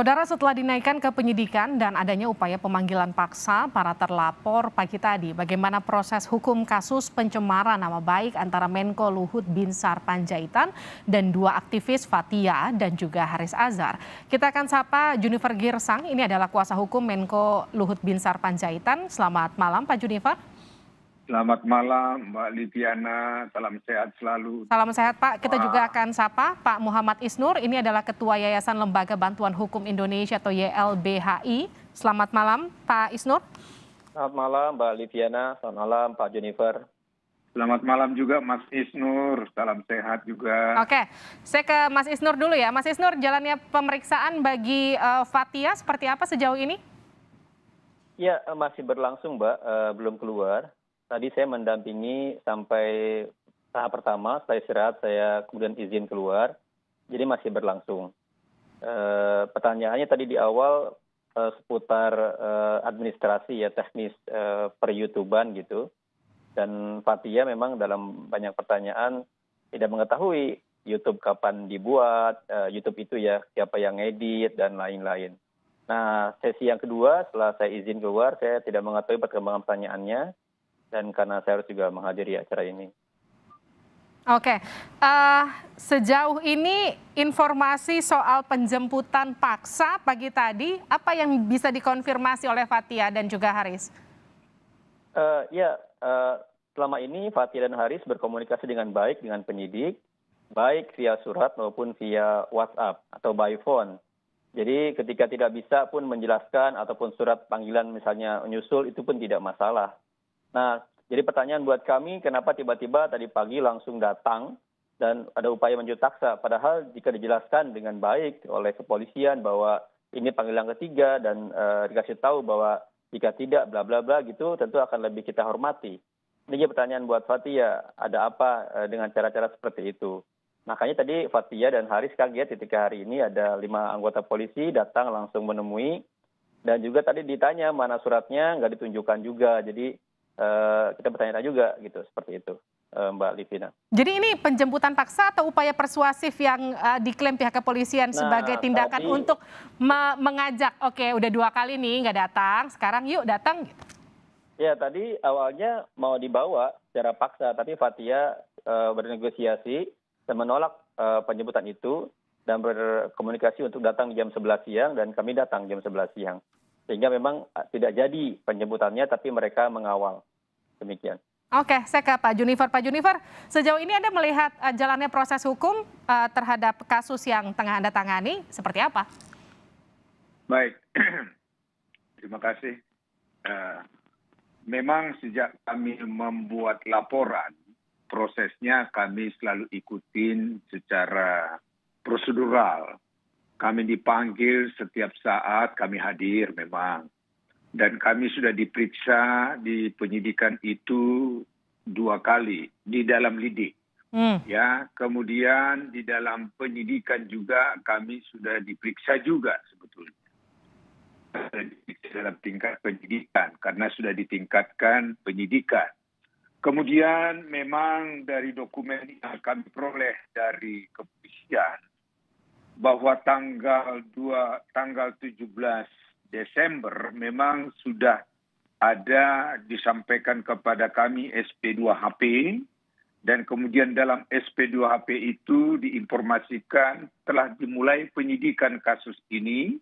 Saudara, setelah dinaikkan ke penyidikan dan adanya upaya pemanggilan paksa para terlapor pagi tadi, bagaimana proses hukum kasus pencemaran nama baik antara Menko Luhut Binsar Panjaitan dan dua aktivis Fathia dan juga Haris Azhar. Kita akan sapa Junifer Girsang, ini adalah kuasa hukum Menko Luhut Binsar Panjaitan. Selamat malam Pak Junifer. Selamat malam Mbak Liviana, salam sehat selalu. Salam sehat Pak, kita juga akan sapa Pak Muhammad Isnur, ini adalah Ketua Yayasan Lembaga Bantuan Hukum Indonesia atau YLBHI. Selamat malam Pak Isnur. Selamat malam Mbak Liviana, selamat malam Pak Junifer. Selamat malam juga Mas Isnur, salam sehat juga. Oke, saya ke Mas Isnur dulu ya. Mas Isnur, jalannya pemeriksaan bagi Fathia seperti apa sejauh ini? Ya, masih berlangsung Mbak, belum keluar. Tadi saya mendampingi sampai tahap pertama, setelah istirahat saya kemudian izin keluar, jadi masih berlangsung. Pertanyaannya tadi di awal seputar administrasi ya, teknis per YouTuber gitu. Dan Fathia memang dalam banyak pertanyaan tidak mengetahui YouTube kapan dibuat, YouTube itu ya siapa yang edit dan lain-lain. Nah, sesi yang kedua setelah saya izin keluar, saya tidak mengetahui perkembangan pertanyaannya. Dan karena saya harus juga menghadiri acara ini. Oke, sejauh ini informasi soal penjemputan paksa pagi tadi, apa yang bisa dikonfirmasi oleh Fathia dan juga Haris? Selama ini Fathia dan Haris berkomunikasi dengan baik dengan penyidik, baik via surat maupun via WhatsApp atau by phone. Jadi ketika tidak bisa pun menjelaskan ataupun surat panggilan misalnya menyusul itu pun tidak masalah. Nah, jadi pertanyaan buat kami, kenapa tiba-tiba tadi pagi langsung datang dan ada upaya menjemput paksa? Padahal jika dijelaskan dengan baik oleh kepolisian bahwa ini panggilan ketiga dan dikasih tahu bahwa jika tidak bla bla bla gitu, tentu akan lebih kita hormati. Ini pertanyaan buat Fathia, ada apa dengan cara-cara seperti itu? Makanya tadi Fathia dan Haris kaget ketika hari ini ada 5 anggota polisi datang langsung menemui. Dan juga tadi ditanya mana suratnya, nggak ditunjukkan juga. Jadi kita bertanya juga gitu, seperti itu Mbak Livina. Jadi ini penjemputan paksa atau upaya persuasif yang diklaim pihak kepolisian sebagai tindakan untuk mengajak, oke udah 2 kali nih nggak datang, sekarang yuk datang. Ya tadi awalnya mau dibawa secara paksa, tapi Fathia bernegosiasi dan menolak penjemputan itu dan berkomunikasi untuk datang jam 11 siang dan kami datang jam 11 siang. Sehingga memang tidak jadi penjemputannya, tapi mereka mengawal. Demikian. Oke, saya ke Pak Junifer. Pak Junifer, sejauh ini Anda melihat jalannya proses hukum terhadap kasus yang tengah Anda tangani, seperti apa? Baik, terima kasih. Memang sejak kami membuat laporan, prosesnya kami selalu ikutin secara prosedural. Kami dipanggil setiap saat, kami hadir memang. Dan kami sudah diperiksa di penyidikan itu 2 kali di dalam lidik. Ya, kemudian di dalam penyidikan juga kami sudah diperiksa juga sebetulnya. Dalam tingkat penyidikan, karena sudah ditingkatkan penyidikan. Kemudian memang dari dokumen yang kami peroleh dari kepolisian, bahwa tanggal 17 Desember memang sudah ada disampaikan kepada kami SP2HP dan kemudian dalam SP2HP itu diinformasikan telah dimulai penyidikan kasus ini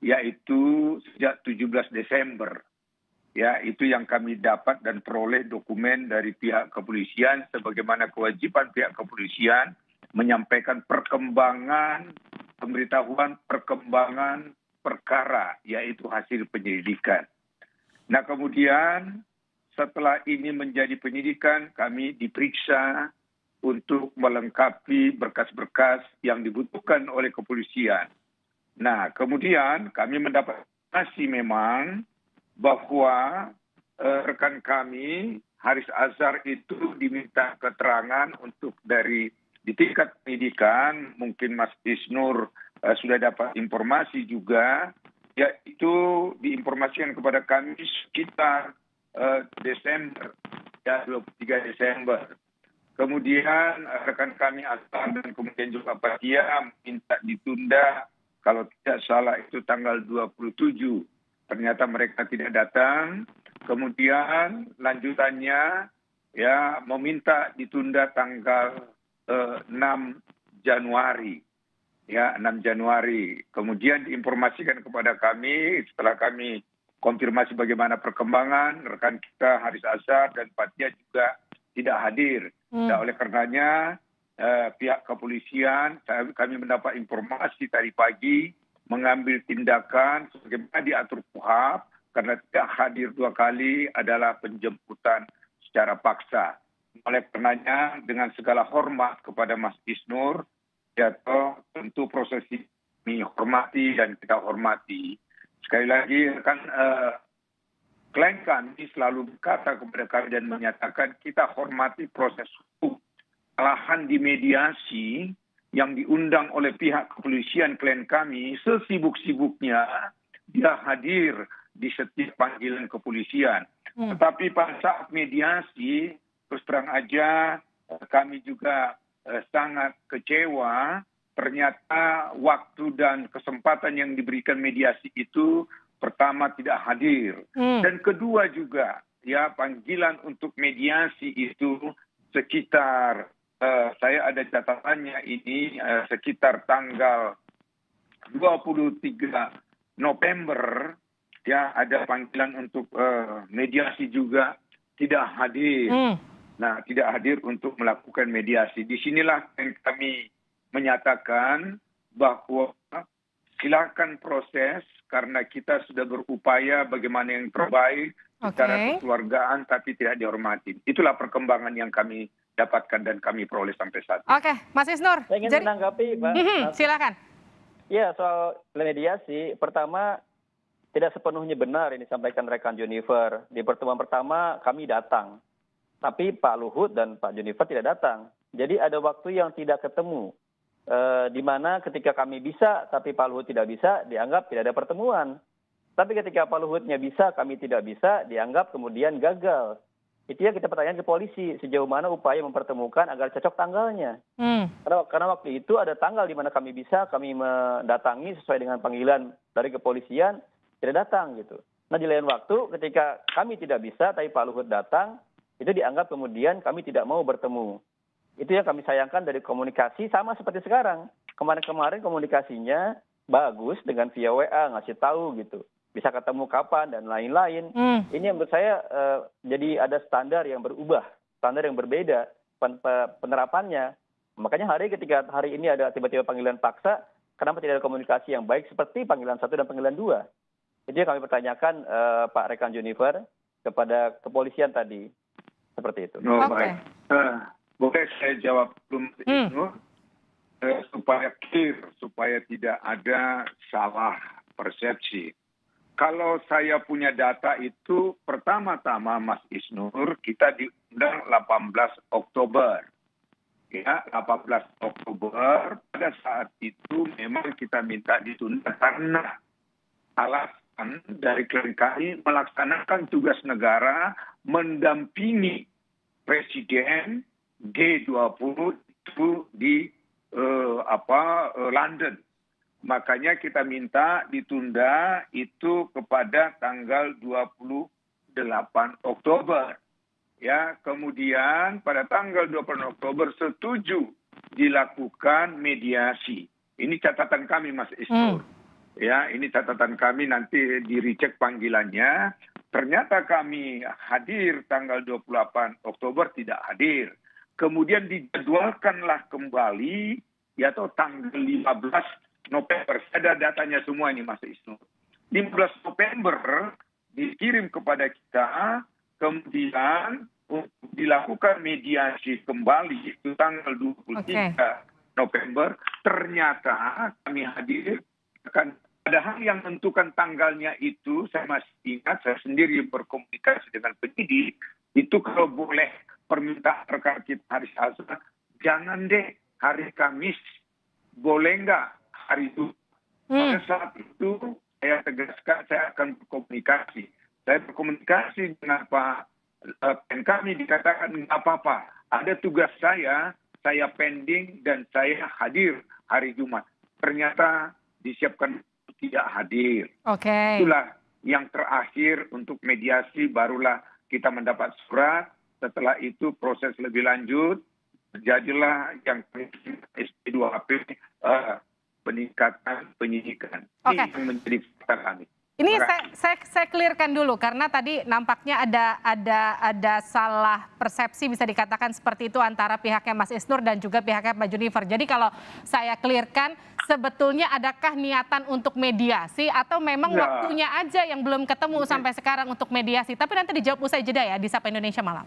yaitu sejak 17 Desember. Ya, itu yang kami dapat dan peroleh dokumen dari pihak kepolisian sebagaimana kewajiban pihak kepolisian menyampaikan perkembangan pemberitahuan perkembangan perkara, yaitu hasil penyelidikan. Nah kemudian setelah ini menjadi penyidikan, kami diperiksa untuk melengkapi berkas-berkas yang dibutuhkan oleh kepolisian. Nah kemudian kami mendapat informasi memang bahwa rekan kami Haris Azhar itu diminta keterangan untuk di tingkat pendidikan, mungkin Mas Isnur sudah dapat informasi juga, yaitu diinformasikan kepada kami sekitar Desember, ya 23 Desember. Kemudian rekan kami Azhar dan kemudian juga Fathia minta ditunda kalau tidak salah itu tanggal 27. Ternyata mereka tidak datang. Kemudian lanjutannya ya meminta ditunda tanggal 6 Januari. Ya, 6 Januari. Kemudian diinformasikan kepada kami setelah kami konfirmasi bagaimana perkembangan, rekan kita Haris Azhar dan Fathia juga tidak hadir. Nah, oleh karenanya pihak kepolisian, kami mendapat informasi tadi pagi mengambil tindakan sebagaimana diatur KUHP karena tidak hadir 2 kali adalah penjemputan secara paksa. Oleh karenanya dengan segala hormat kepada Mas Isnur, ya tentu proses ini hormati dan kita hormati. Sekali lagi kan klien kami selalu berkata kepada kami dan menyatakan kita hormati proses hukum. Kesalahan di mediasi yang diundang oleh pihak kepolisian klien kami sesibuk-sibuknya dia hadir di setiap panggilan kepolisian. Tetapi pada saat mediasi terus terang aja kami juga sangat kecewa ternyata waktu dan kesempatan yang diberikan mediasi itu pertama tidak hadir dan kedua juga ya panggilan untuk mediasi itu sekitar saya ada catatannya ini sekitar tanggal 23 November ya ada panggilan untuk mediasi juga tidak hadir. Nah, tidak hadir untuk melakukan mediasi. Disinilah yang kami menyatakan bahwa silakan proses karena kita sudah berupaya bagaimana yang terbaik secara kekeluargaan tapi tidak dihormati. Itulah perkembangan yang kami dapatkan dan kami peroleh sampai saat ini. Oke, Mas Isnur. Saya ingin menanggapi, Pak. Silakan. Ya, soal mediasi, pertama tidak sepenuhnya benar yang disampaikan rekan Junifer. Di pertemuan pertama kami datang. Tapi Pak Luhut dan Pak Junifer tidak datang. Jadi ada waktu yang tidak ketemu. Di mana ketika kami bisa, tapi Pak Luhut tidak bisa, dianggap tidak ada pertemuan. Tapi ketika Pak Luhutnya bisa, kami tidak bisa, dianggap kemudian gagal. Itu yang kita pertanyakan ke polisi, sejauh mana upaya mempertemukan agar cocok tanggalnya. Karena waktu itu ada tanggal di mana kami bisa, kami mendatangi sesuai dengan panggilan dari kepolisian, tidak datang gitu. Nah di lain waktu ketika kami tidak bisa, tapi Pak Luhut datang, itu dianggap kemudian kami tidak mau bertemu. Itu yang kami sayangkan dari komunikasi sama seperti sekarang. Kemarin-kemarin komunikasinya bagus dengan via WA, ngasih tahu gitu. Bisa ketemu kapan dan lain-lain. Ini yang menurut saya jadi ada standar yang berubah, standar yang berbeda penerapannya. Makanya ketika hari ini ada tiba-tiba panggilan paksa, kenapa tidak ada komunikasi yang baik seperti panggilan 1 dan panggilan 2? Itu yang kami pertanyakan Pak Rekan Junifer kepada kepolisian tadi. Seperti itu. Baik. Boleh saya jawab belum itu supaya clear, supaya tidak ada salah persepsi. Kalau saya punya data itu pertama-tama Mas Isnur kita diundang 18 Oktober. Ya, 18 Oktober pada saat itu memang kita minta ditunda karena alasan dari klien kami melaksanakan tugas negara mendampingi Presiden G20 itu di London. Makanya kita minta ditunda itu kepada tanggal 28 Oktober. Ya, kemudian pada tanggal 28 Oktober setuju dilakukan mediasi. Ini catatan kami Mas Isnur. Ya, ini catatan kami nanti di-recheck panggilannya. Ternyata kami hadir tanggal 28 Oktober tidak hadir. Kemudian dijadwalkanlah kembali yaitu tanggal 15 November. Ada datanya semua ini Mas Isnur. 15 November dikirim kepada kita, kemudian dilakukan mediasi kembali itu tanggal 23 November. Ternyata kami hadir akan padahal yang menentukan tanggalnya itu saya masih ingat, saya sendiri berkomunikasi dengan penyidik, itu kalau boleh permintaan rekan kita Haris Azhar, jangan deh hari Kamis, boleh nggak hari itu? Pada saat itu saya tegaskan saya akan berkomunikasi. Saya berkomunikasi dengan Pak kami dikatakan nggak apa-apa. Ada tugas saya pending dan saya hadir hari Jumat. Ternyata disiapkan tidak hadir. Oke. Itulah yang terakhir untuk mediasi, barulah kita mendapat surat. Setelah itu proses lebih lanjut, terjadilah yang SP2HP, peningkatan penyidikan. Oke. Ini yang menjadi fakta kami. Ini saya clearkan dulu karena tadi nampaknya ada salah persepsi bisa dikatakan seperti itu antara pihaknya Mas Isnur dan juga pihaknya Pak Junifer. Jadi kalau saya clearkan, sebetulnya adakah niatan untuk mediasi atau memang waktunya aja yang belum ketemu sampai sekarang untuk mediasi? Tapi nanti dijawab usai jeda ya di Sapa Indonesia Malam.